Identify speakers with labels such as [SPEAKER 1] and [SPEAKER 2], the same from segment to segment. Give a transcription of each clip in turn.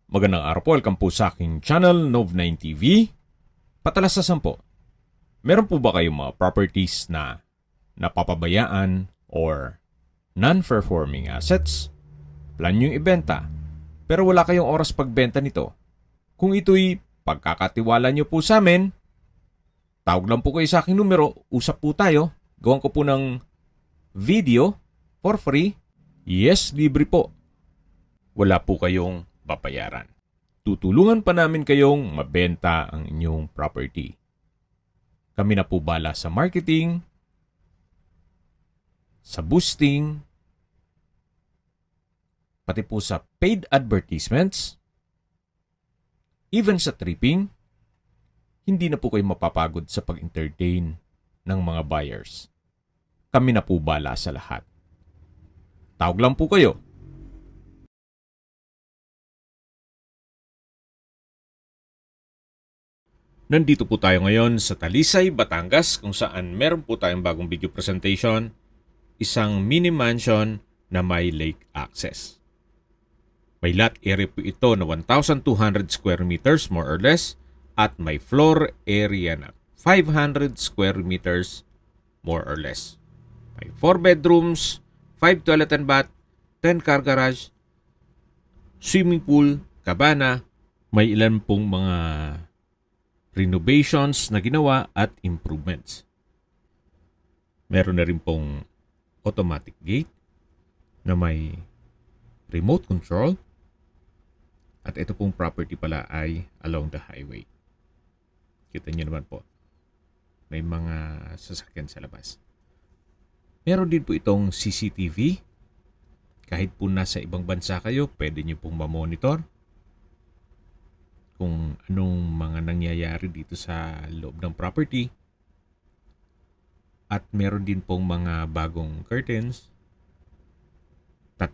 [SPEAKER 1] Magandang araw po, welcome po sa aking channel, Nov9 TV. Patalasasan po, meron po ba kayong mga properties na napapabayaan or non-performing assets? Plan nyo ibenta, pero wala kayong oras pagbenta nito. Kung ito'y pagkakatiwala nyo po sa amin, tawag lang po kayo sa aking numero, usap po tayo, gawan ko po ng video for free. Yes, libre po. Wala po kayong babayaran. Tutulungan pa namin kayong mabenta ang inyong property. Kami na po bala sa marketing, sa boosting, pati po sa paid advertisements, even sa tripping. Hindi na po kayo mapapagod sa pag-entertain ng mga buyers. Kami na po bala sa lahat. Tawag lang po kayo. Nandito po tayo ngayon sa Talisay, Batangas kung saan meron po tayong bagong video presentation, isang mini mansion na may lake access. May lot area po ito na 1,200 square meters more or less at may floor area na 500 square meters more or less. May 4 bedrooms, 5 toilet and bath, 10 car garage, swimming pool, cabana, may ilan pong mga renovations na ginawa at improvements. Meron na rin pong automatic gate na may remote control at ito pong property pala ay along the highway. Kita niyo naman po, may mga sasakyan sa labas. Meron din po itong CCTV. Kahit po nasa ibang bansa kayo, pwede niyo pong ma-monitor kung anong mga nangyayari dito sa loob ng property. At meron din pong mga bagong curtains, 3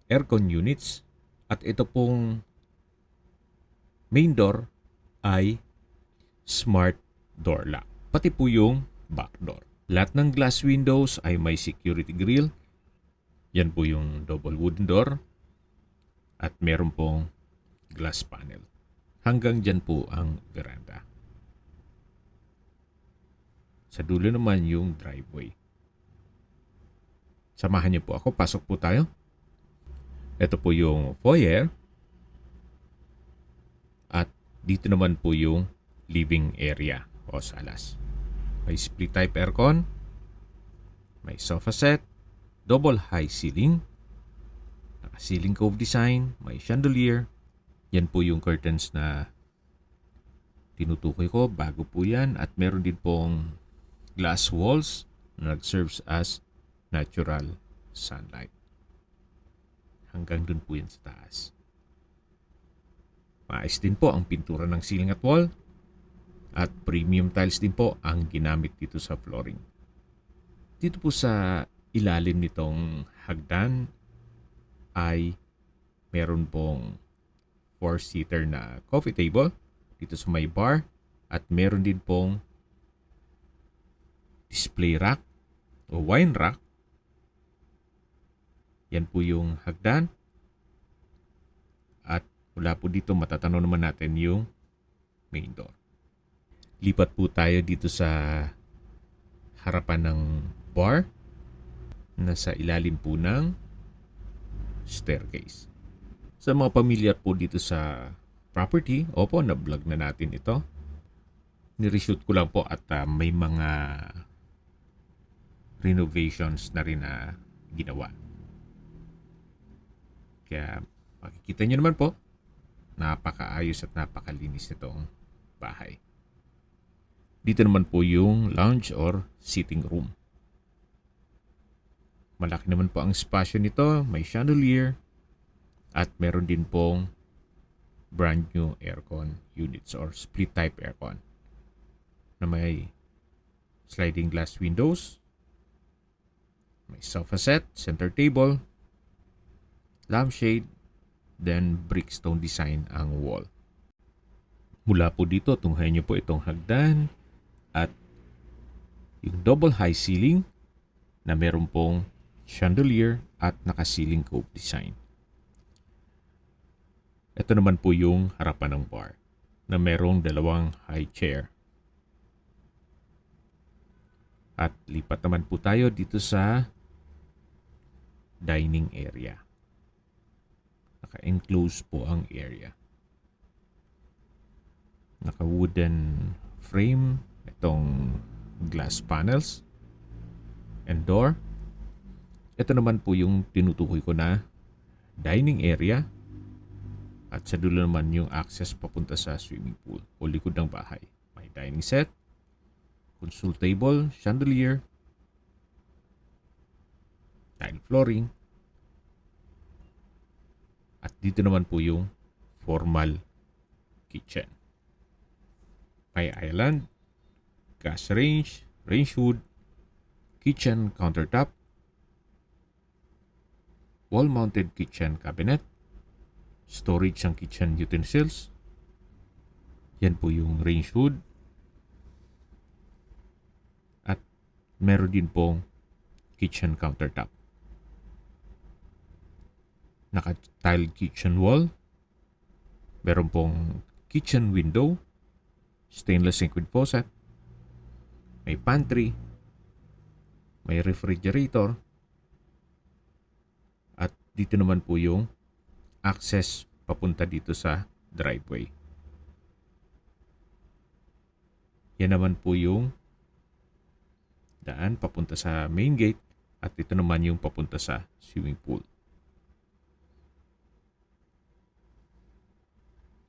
[SPEAKER 1] aircon units, at ito pong main door ay smart door lock. Pati po yung back door. Lahat ng glass windows ay may security grill. Yan po yung double wooden door. At meron pong glass panel. Hanggang dyan po ang veranda. Sa dulo naman yung driveway. Samahan niyo po ako. Pasok po tayo. Ito po yung foyer. At dito naman po yung living area o salas. May split type aircon. May sofa set. Double high ceiling. Naka-ceiling cove design. May chandelier. Yan po yung curtains na tinutukoy ko. Bago po yan. At meron din pong glass walls na nag-serves as natural sunlight. Hanggang dun po yan sa taas. Maayos din po ang pintura ng ceiling at wall. At premium tiles din po ang ginamit dito sa flooring. Dito po sa ilalim nitong hagdan ay meron pong 4-seater na coffee table dito sa may bar at meron din pong display rack o wine rack. Yan po yung hagdan. At mula po dito matatanaw naman natin yung main door. Lipat po tayo dito sa harapan ng bar na sa ilalim po ng staircase. Sa mga pamilyar po dito sa property, opo, na-vlog na natin ito. Nireshoot ko lang po at may mga renovations na rin na ginawa. Kaya makikita nyo naman po, napakaayos at napakalinis nitong bahay. Dito naman po yung lounge or sitting room. Malaki naman po ang espasyo nito, may chandelier, at meron din pong brand new aircon units or split type aircon na may sliding glass windows, may sofa set, center table, lampshade, then brickstone design ang wall. Mula po dito, tunghayan nyo po itong hagdan at yung double high ceiling na meron pong chandelier at naka-ceiling cove design. Ito naman po yung harapan ng bar na merong dalawang high chair. At lipat naman po tayo dito sa dining area. Naka-enclose po ang area. Naka-wooden frame itong glass panels and door. Ito naman po yung tinutukoy ko na dining area at sa dulo naman yung access papunta sa swimming pool o likod ng bahay. May dining set, console table, chandelier, tile flooring, at dito naman po yung formal kitchen. May island, gas range, range hood, kitchen countertop, wall-mounted kitchen cabinet, storage ng kitchen utensils. Yan po yung range hood. At meron din pong kitchen countertop. Naka-tiled kitchen wall. Meron pong kitchen window, stainless liquid faucet, may pantry, may refrigerator, at dito naman po yung access papunta dito sa driveway. Yan naman po yung daan papunta sa main gate at ito naman yung papunta sa swimming pool.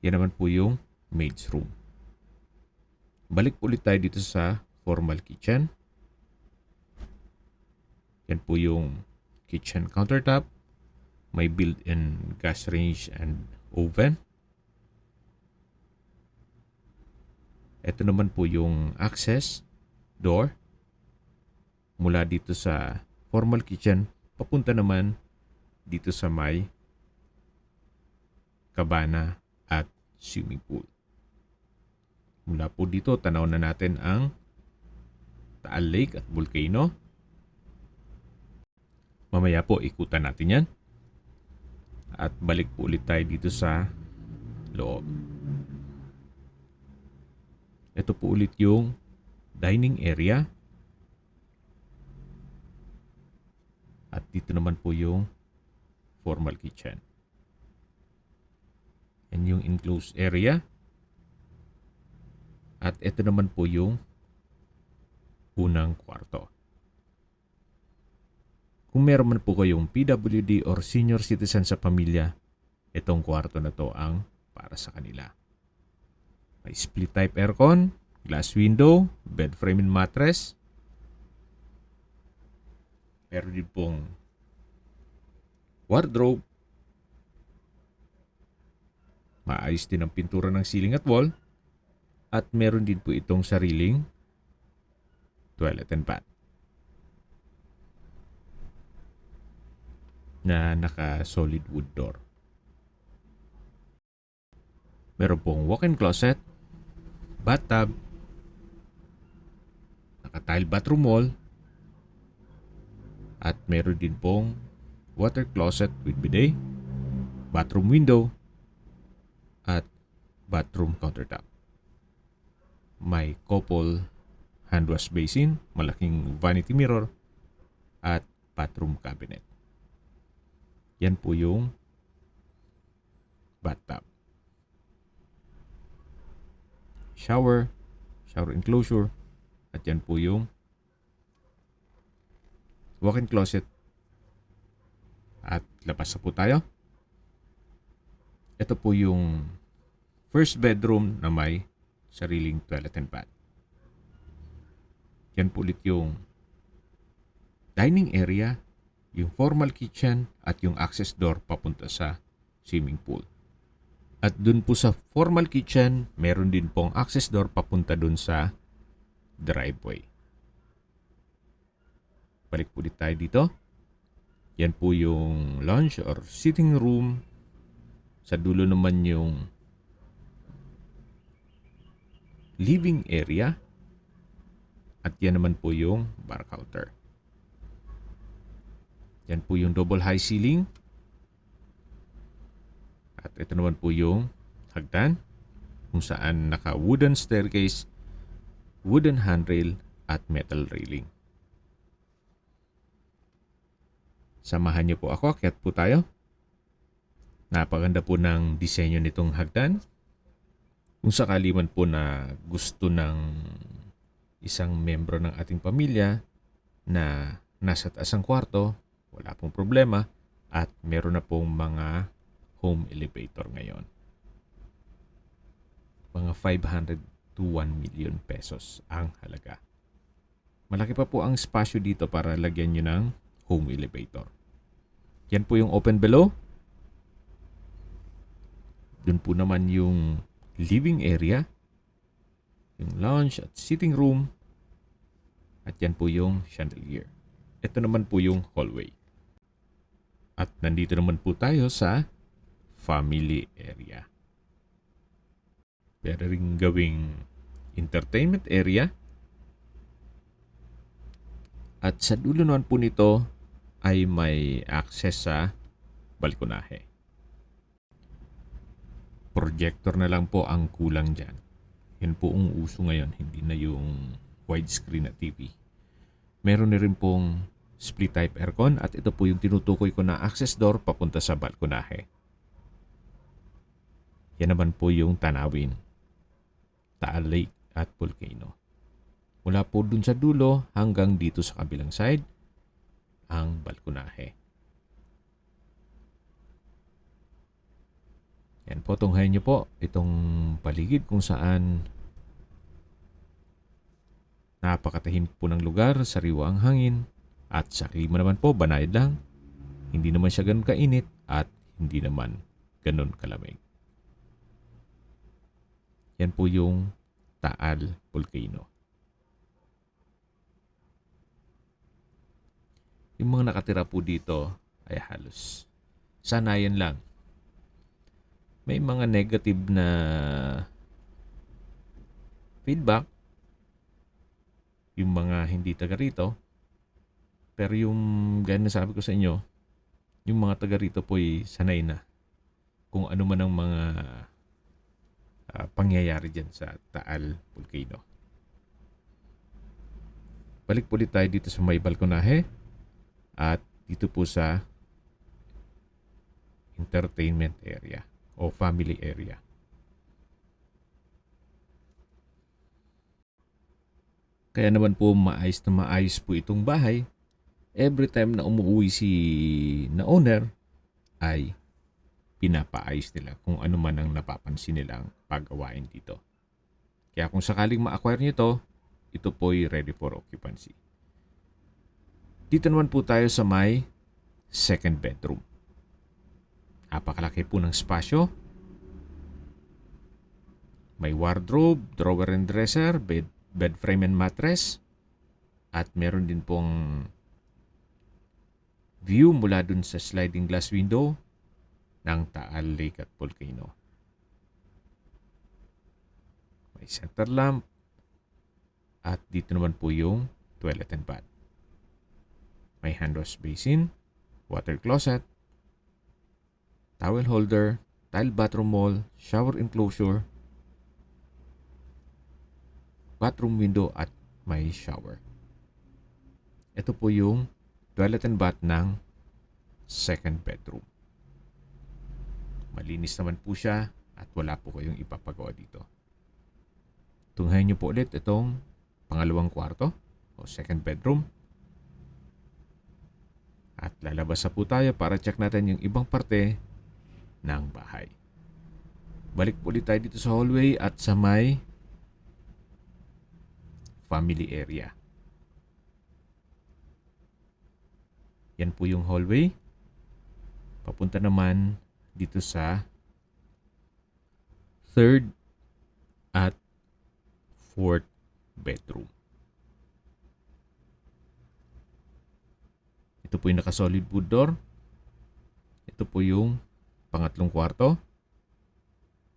[SPEAKER 1] Yan naman po yung maid's room. Balik ulit tayo dito sa formal kitchen. Yan po yung kitchen countertop. May built-in gas range and oven. Ito naman po yung access door. Mula dito sa formal kitchen, papunta naman dito sa may kabana at swimming pool. Mula po dito, tanaw na natin ang Taal Lake at Volcano. Mamaya po, ikutan natin yan. At balik po ulit tayo dito sa loob. Ito po ulit yung dining area. At dito naman po yung formal kitchen. Yan yung enclosed area. At ito naman po yung unang kwarto. Kung meron man po kayong PWD or senior citizen sa pamilya, itong kwarto na to ang para sa kanila. May split type aircon, glass window, bed frame and mattress. Meron din pong wardrobe. Maayos din ang pintura ng ceiling at wall. At meron din po itong sariling toilet and bath na naka-solid wood door. Meron pong walk-in closet, bathtub, naka-tile bathroom wall, at meron din pong water closet with bidet, bathroom window, at bathroom countertop. May couple hand wash basin, malaking vanity mirror, at bathroom cabinet. Yan po yung bathtub. Shower enclosure, at yan po yung walk-in closet. At labas na po tayo. Ito po yung first bedroom na may sariling toilet and bath. Yan po ulit yung dining area, yung formal kitchen, at yung access door papunta sa swimming pool. At dun po sa formal kitchen, meron din pong access door papunta dun sa driveway. Balik po ulit tayo dito. Yan po yung lounge or sitting room. Sa dulo naman yung living area. At yan naman po yung bar counter. Yan po yung double high ceiling. At ito naman po yung hagdan kung saan naka wooden staircase, wooden handrail at metal railing. Samahan niyo po ako, akyat po tayo. Napaganda po ng disenyo nitong hagdan. Kung sakali man po na gusto ng isang membro ng ating pamilya na nasa taas ang kwarto, wala pong problema at meron na pong mga home elevator ngayon. Mga 500 to 1 million pesos ang halaga. Malaki pa po ang espasyo dito para lagyan nyo ng home elevator. Yan po yung open below. Doon po naman yung living area, yung lounge at sitting room, at yan po yung chandelier. Ito naman po yung hallway. At nandito naman po tayo sa family area. Pwede rin gawing entertainment area. At sa dulo naman po nito ay may access sa balkonahe. Projector na lang po ang kulang dyan. Yan po ang uso ngayon, hindi na yung widescreen na TV. Meron na rin pong split type aircon at ito po yung tinutukoy ko na access door papunta sa balkonahe. Yan naman po yung tanawin, Taal Lake at Volcano. Mula po dun sa dulo hanggang dito sa kabilang side, ang balkonahe. Yan po, tunghayin nyo po itong paligid kung saan napakatahimik po ng lugar, sariwa ang hangin, at sa klima naman po, banayad lang. Hindi naman siya ganun kainit at hindi naman ganun kalamig. Yan po yung Taal Volcano. Yung mga nakatira po dito ay halos sanayan lang. May mga negative na feedback yung mga hindi taga rito. Pero yung gaya na sabi ko sa inyo, yung mga taga rito po ay sanay na kung ano man ang mga pangyayari dyan sa Taal Volcano. Balik po ulit tayo dito sa may balkonahe at dito po sa entertainment area o family area. Kaya naman po maayos na maayos po itong bahay. Every time na umuwi si na owner ay pinapaayos nila kung ano man ang napapansin nilang paggawain dito. Kaya kung sakaling ma-acquire nyo ito po ay ready for occupancy. Dito naman po tayo sa may second bedroom. Napakalaki po ng spasyo. May wardrobe, drawer and dresser, bed frame and mattress. At meron din pong view mula dun sa sliding glass window ng Taal Lake at Volcano. May center lamp. At dito naman po yung toilet and bath. May hand wash basin, water closet, towel holder, tile bathroom wall, shower enclosure, bathroom window at may shower. Ito po yung toilet and bath ng second bedroom. Malinis naman po siya at wala po kayong ipapagawa dito. Tunghayin niyo po ulit itong pangalawang kwarto o second bedroom. At lalabas na po tayo para check natin yung ibang parte ng bahay. Balik po ulit tayo dito sa hallway at sa may family area. Yan po yung hallway. Papunta naman dito sa third at fourth bedroom. Ito po yung naka-solid wood door. Ito po yung pangatlong kwarto.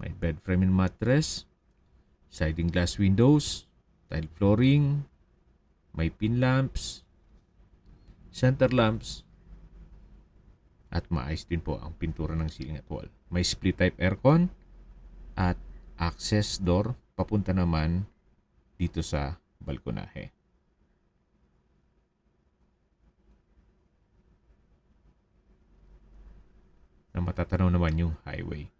[SPEAKER 1] May bed frame and mattress, sliding glass windows, tile flooring, may pin lamps, center lamps, at maayos din po ang pintura ng ceiling at wall. May split type aircon at access door papunta naman dito sa balkonahe. Na matatanaw naman yung highway.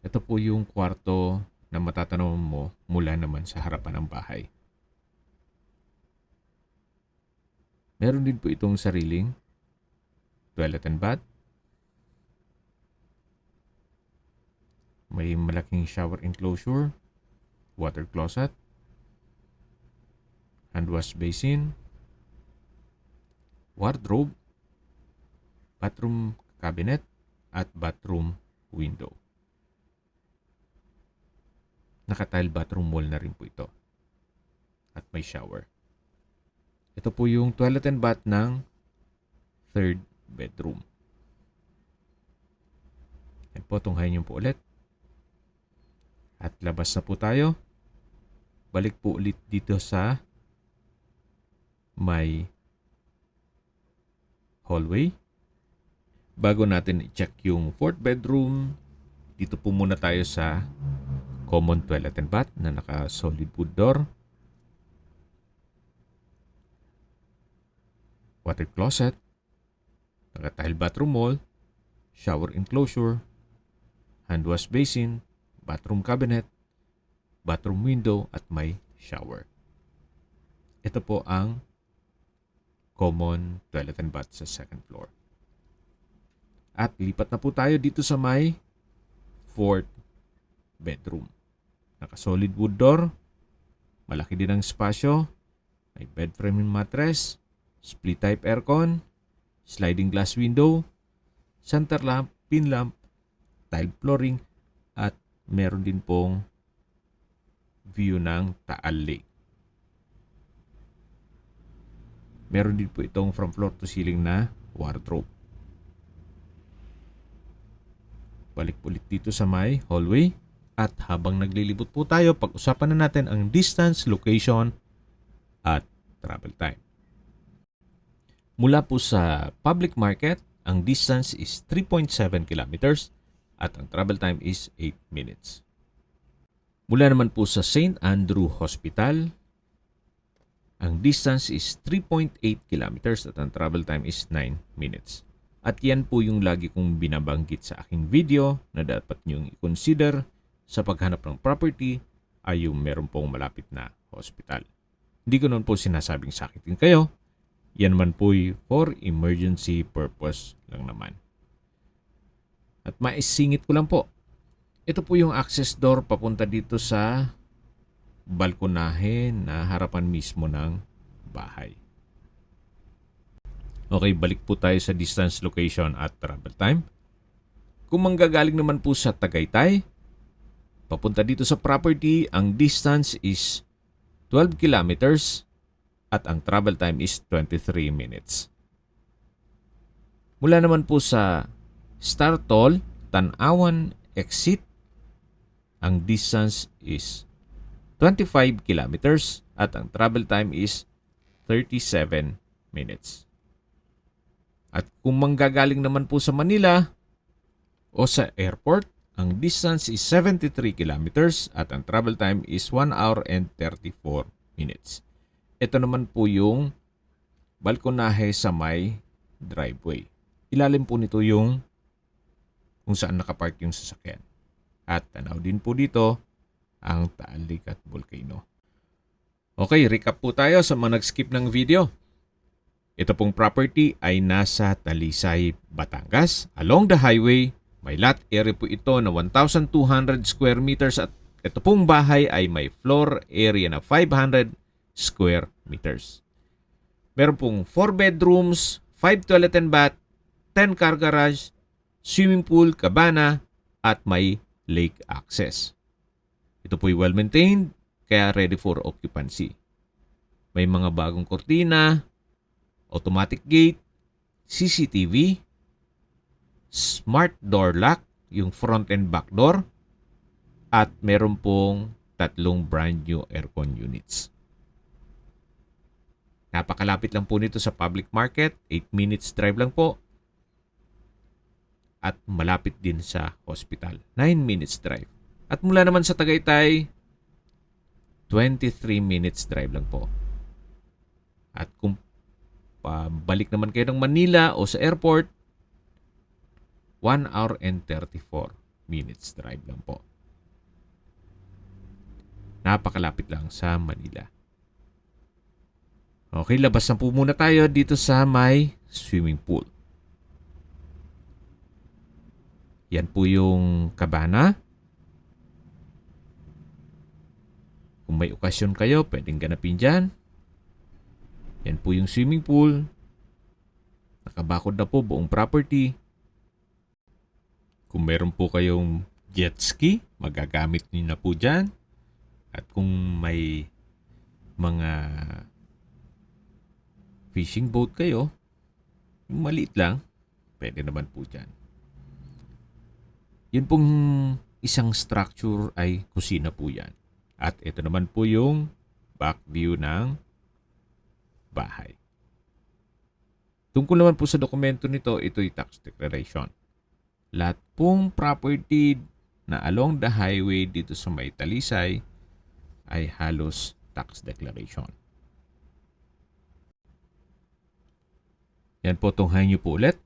[SPEAKER 1] Ito po yung kwarto na matatanaw mo mula naman sa harapan ng bahay. Meron din po itong sariling toilet and bath. May malaking shower enclosure, water closet, hand wash basin, wardrobe, bathroom cabinet, at bathroom window. Naka-tile bathroom wall na rin po ito. At may shower. Ito po yung toilet and bath ng third bedroom. Yan po, tunghayin niyo po ulit. At labas na po tayo. Balik po ulit dito sa may hallway. Bago natin i-check yung fourth bedroom, dito po muna tayo sa common toilet and bath na naka-solid wood door. Water closet, naka-tile bathroom wall, shower enclosure, hand wash basin, bathroom cabinet, bathroom window, at may shower. Ito po ang common toilet and bath sa second floor. At lipat na po tayo dito sa may fourth bedroom. Naka-solid wood door, malaki din ang spasyo, may bed frame mattress, split type aircon, sliding glass window, center lamp, pin lamp, tile flooring, at meron din pong view ng Taal Lake. Meron din po itong from floor to ceiling na wardrobe. Balik ulit dito sa may hallway. At habang naglilibot po tayo, pag-usapan na natin ang distance, location, at travel time. Mula po sa public market, ang distance is 3.7 kilometers at ang travel time is 8 minutes. Mula naman po sa St. Andrew Hospital, ang distance is 3.8 kilometers at ang travel time is 9 minutes. At yan po yung lagi kong binabanggit sa aking video na dapat nyong i-consider sa paghanap ng property ay yung meron pong malapit na hospital. Hindi ko naman po sinasabing sakitin kayo. Yan man po for emergency purpose lang naman. At maisingit ko lang po. Ito po yung access door papunta dito sa balkonahe na harapan mismo ng bahay. Okay, balik po tayo sa distance, location, at travel time. Kung manggagaling naman po sa Tagaytay, papunta dito sa property, ang distance is 12 kilometers at ang travel time is 23 minutes. Mula naman po sa Star Toll, Tanawan exit, ang distance is 25 kilometers at ang travel time is 37 minutes. At kung manggagaling naman po sa Manila o sa airport, ang distance is 73 kilometers at ang travel time is 1 hour and 34 minutes. Ito naman po yung balkonahe sa may driveway. Ilalim po nito yung kung saan nakapark yung sasakyan. At tanaw din po dito ang Taal Lake at Volcano. Okay, recap po tayo sa mga nag-skip ng video. Ito pong property ay nasa Talisay, Batangas. Along the highway, may lot area po ito na 1,200 square meters at ito pong bahay ay may floor area na 500 square meters. Meron pong 4 bedrooms, 5 toilet and bath, 10 car garage, swimming pool, cabana, at may lake access. Ito po'y well-maintained, kaya ready for occupancy. May mga bagong kortina, automatic gate, CCTV, smart door lock, yung front and back door, at meron pong 3 brand new aircon units. Napakalapit lang po nito sa public market, 8 minutes drive lang po. at malapit din sa hospital. 9 minutes drive. At mula naman sa Tagaytay, 23 minutes drive lang po. At kung pabalik naman kayo ng Manila o sa airport, 1 hour and 34 minutes drive lang po. Napakalapit lang sa Manila. Okay, labas na po muna tayo dito sa may swimming pool. Yan po yung kabana. Kung may okasyon kayo, pwedeng ganapin dyan. Yan po yung swimming pool. Nakabakod na po buong property. Kung meron po kayong jet ski, magagamit niyo na po dyan. At kung may mga fishing boat kayo, yung maliit lang, pwede naman po dyan. Yun pong isang structure ay kusina po yan. At ito naman po yung back view ng bahay. Tungkol naman po sa dokumento nito, ito'y tax declaration. Lahat pong property na along the highway dito sa may Talisay ay halos tax declaration. Yan po, tunghayin nyo po ulit.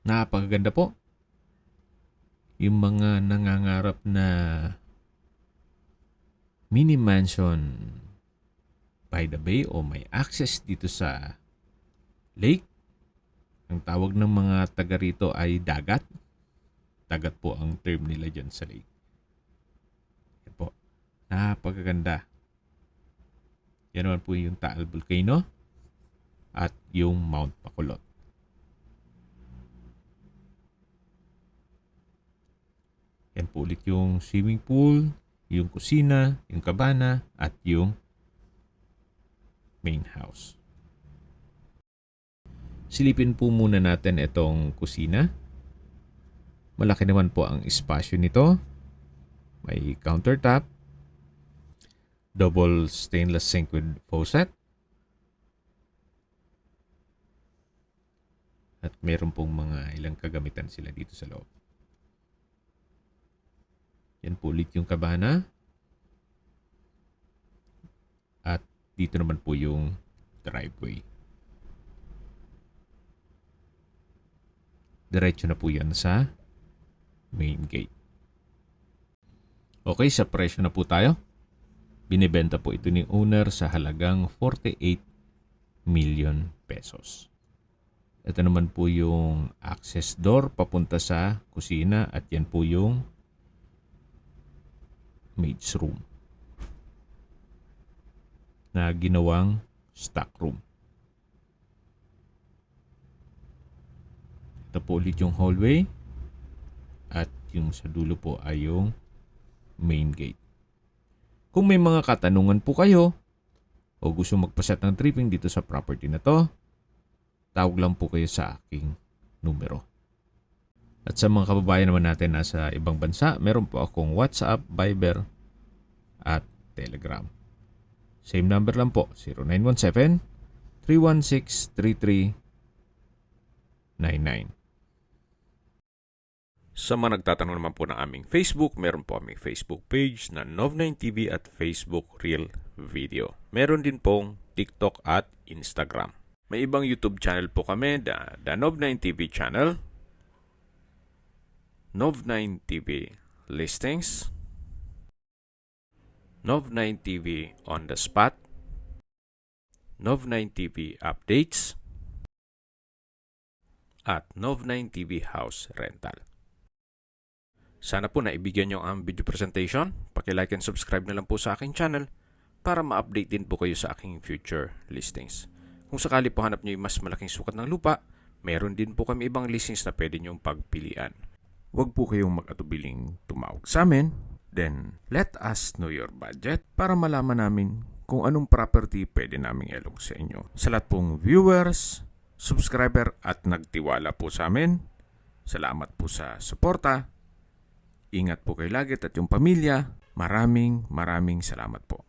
[SPEAKER 1] Napakaganda po. Yung mga nangangarap na mini mansion by the bay o may access dito sa lake. Ang tawag ng mga taga rito ay dagat. Dagat po ang term nila dyan sa lake. Yan po. Napakaganda. Yan naman po yung Taal Volcano at yung Mount Bacolod. Yan po ulit yung swimming pool, yung kusina, yung kabana, at yung main house. Silipin po muna natin itong kusina. Malaki naman po ang espasyo nito. May countertop, double stainless sink with faucet, at meron pong mga ilang kagamitan sila dito sa loob. Yan po ulit yung kabana. At dito naman po yung driveway. Diretso na po yan sa main gate. Okay, sa presyo na po tayo. Binibenta po ito ni owner sa halagang 48 million pesos. Ito naman po yung access door papunta sa kusina at yan po yung maid's room na ginawang stock room. Ito po ulit yung hallway at yung sa dulo po ay yung main gate. Kung may mga katanungan po kayo o gusto magpaset ng tripping dito sa property na to, tawag lang po kayo sa aking numero. At sa mga kababayan naman natin nasa ibang bansa, meron po akong WhatsApp, Viber, at Telegram. Same number lang po, 0917-316-3399. Sa mga nagtatanong naman po ng aming Facebook, meron po aming Facebook page na Nov9TV at Facebook Real Video. Meron din pong TikTok at Instagram. May ibang YouTube channel po kami, the Nov9TV channel, Nov9TV Listings, Nov9TV On The Spot, Nov9TV Updates, at Nov9TV House Rental. Sana po naibigyan nyo ang video presentation. Paki-like and subscribe na lang po sa aking channel para ma-update din po kayo sa aking future listings. Kung sakali po hanap nyo yung mas malaking sukat ng lupa, meron din po kami ibang listings na pwede nyong pagpilian. Huwag po kayong mag-atubiling tumawag sa amin. Then, let us know your budget para malaman namin kung anong property pwede naming ilong sa inyo. Sa lahat pong viewers, subscriber at nagtiwala po sa amin, salamat po sa suporta. Ingat po kayo lagi at yung pamilya. Maraming salamat po.